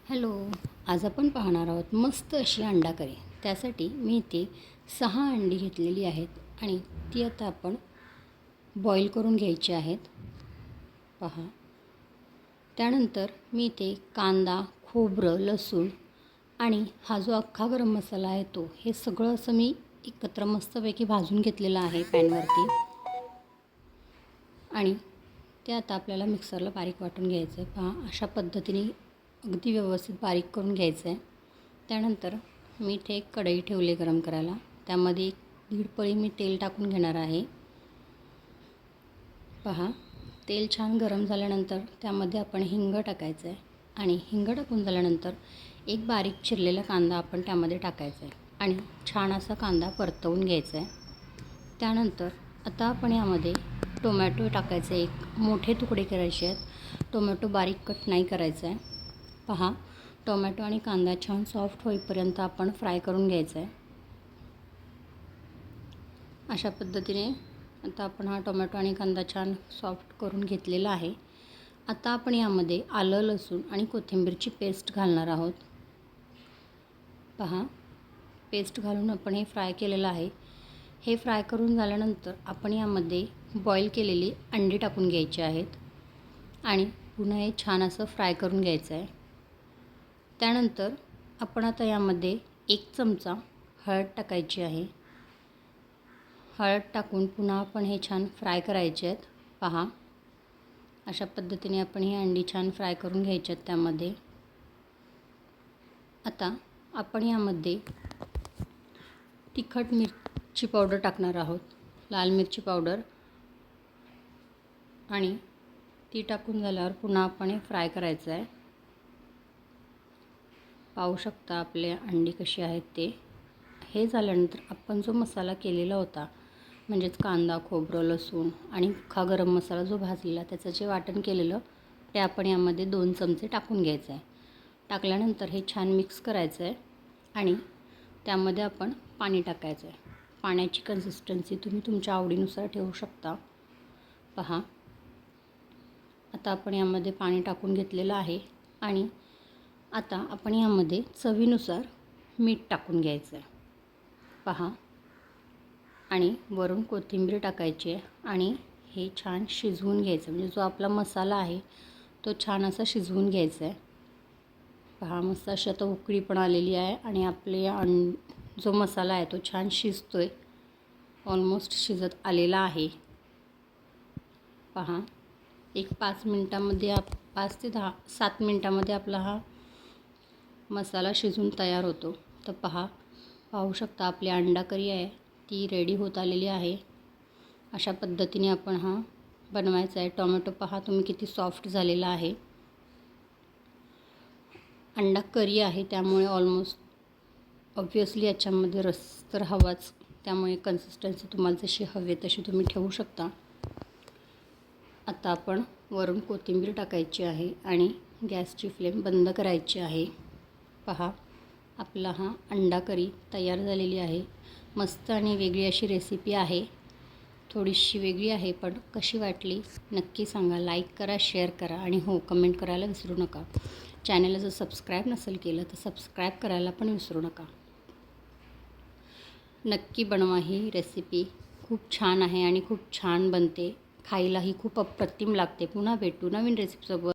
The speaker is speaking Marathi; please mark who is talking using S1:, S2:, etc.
S1: हॅलो. आज आपण पाहणार आहोत मस्त अशी अंडा करी. त्यासाठी मी इथे 6 अंडी घेतलेली आहेत आणि ती आता आपण बॉईल करून घ्यायची आहेत. पहा. त्यानंतर मी इथे कांदा, खोबरं, लसूण आणि हा जो अख्खा गरम मसाला आहे तो हे सगळं असं मी एकत्र मस्तपैकी भाजून घेतलेलं आहे पॅनवरती. आणि ते आता आपल्याला मिक्सरला बारीक वाटून घ्यायचं आहे. पहा, अशा पद्धतीने अगदी व्यवस्थित बारीक करून घ्यायचं आहे. त्यानंतर मी इथे एक कढई ठेवली गरम करायला. त्यामध्ये 1.5 पळी मी तेल टाकून घेणार आहे. पहा, तेल छान गरम झाल्यानंतर त्यामध्ये आपण हिंग टाकायचं आहे आणि हिंग टाकून झाल्यानंतर एक बारीक चिरलेला कांदा आपण त्यामध्ये टाकायचा आहे आणि छान असा कांदा परतवून घ्यायचा आहे. त्यानंतर आता आपण यामध्ये टोमॅटो टाकायचे, एक मोठे तुकडे करायचे आहेत. टोमॅटो बारीक कट नाही करायचा आहे. पहा, टोमॅटो आणि कांदा छान सॉफ्ट होईपर्यंत आपण फ्राय करून घ्यायचा आहे. अशा पद्धतीने आता आपण हा टोमॅटो आणि कांदा छान सॉफ्ट करून घेतलेला आहे. आता आपण यामध्ये आलं, लसूण आणि कोथिंबीरची पेस्ट घालणार आहोत. पहा, पेस्ट घालून आपण हे फ्राय केलेलं आहे. हे फ्राय करून झाल्यानंतर आपण यामध्ये बॉईल केलेली अंडी टाकून घ्यायची आहेत आणि पुन्हा हे छान असं फ्राय करून घ्यायचं आहे. त्यानंतर आपण आता यामध्ये 1 चमचा हळद टाकायची आहे. हळद टाकून पुन्हा आपण हे छान फ्राय करायचे आहेत. पहा, अशा पद्धतीने आपण ही अंडी छान फ्राय करून घ्यायची आहेत. त्यामध्ये आता आपण यामध्ये तिखट मिरची पावडर टाकणार आहोत, लाल मिरची पावडर, आणि ती टाकून झाल्यावर पुन्हा आपण हे फ्राय करायचं आहे. पाहू शकता आपले अंडी कशी आहेत ते. हे झाल्यानंतर आपण जो मसाला केलेला होता, म्हणजेच कांदा, खोबरं, लसूण आणि अख्खा गरम मसाला जो भाजलेला त्याचं जे वाटण केलेलं ते आपण यामध्ये 2 चमचे टाकून घ्यायचं आहे. टाकल्यानंतर हे छान मिक्स करायचं आहे आणि त्यामध्ये आपण पाणी टाकायचं आहे. पाण्याची कन्सिस्टन्सी तुम्ही तुमच्या आवडीनुसार ठेवू शकता. पहा, आता आपण यामध्ये पाणी टाकून घेतलेलं आहे आणि आता आपण यामध्ये चवीनुसार मीठ टाकून घ्यायचं आहे. पहा, आणि वरून कोथिंबीर टाकायची आहे आणि हे छान शिजवून घ्यायचं. म्हणजे जो आपला मसाला आहे तो छान असा शिजवून घ्यायचा आहे. पहा, मस्त अशी आता उकळी पण आलेली आहे आणि आपले जो मसाला आहे तो छान शिजतो आहे. ऑलमोस्ट शिजत आलेला आहे. पहा, एक 5 मिनटामध्ये 5 ते 7 मिनटामध्ये आपला हा मसाला शिजून तयार होतो. तर पाहू शकता आपली अंडा करी आहे ती रेडी होत आलेली आहे. अशा पद्धतीने आपण हा बनवायचा आहे. टोमॅटो पहा तुम्ही किती सॉफ्ट झालेला आहे. अंडा करी आहे त्यामुळे ऑलमोस्ट ऑब्व्हियसली याच्यामध्ये रस तर हवाच, त्यामुळे कन्सिस्टन्सी तुम्हाला जशी हवी तशी तुम्ही ठेवू शकता. आता आपण वरून कोथिंबीर टाकायची आहे आणि गॅसची फ्लेम बंद करायची आहे. पहा, आपला हा अंडा करी तयार झालेली आहे. मस्त आणि वेगळी अशी रेसिपी आहे. थोडीशी वेगळी आहे, पण कशी वाटली नक्की सांगा. लाईक करा, शेअर करा आणि हो, कमेंट करायला विसरू नका. चॅनलला जर सबस्क्राईब नसेल केलं तर सबस्क्राईब करायला पण विसरू नका. नक्की बनवा ही रेसिपी. खूप छान आहे आणि खूप छान बनते. खायलाही खूप अप्रतिम लागते. पुन्हा भेटू नवीन रेसिपीसोबत.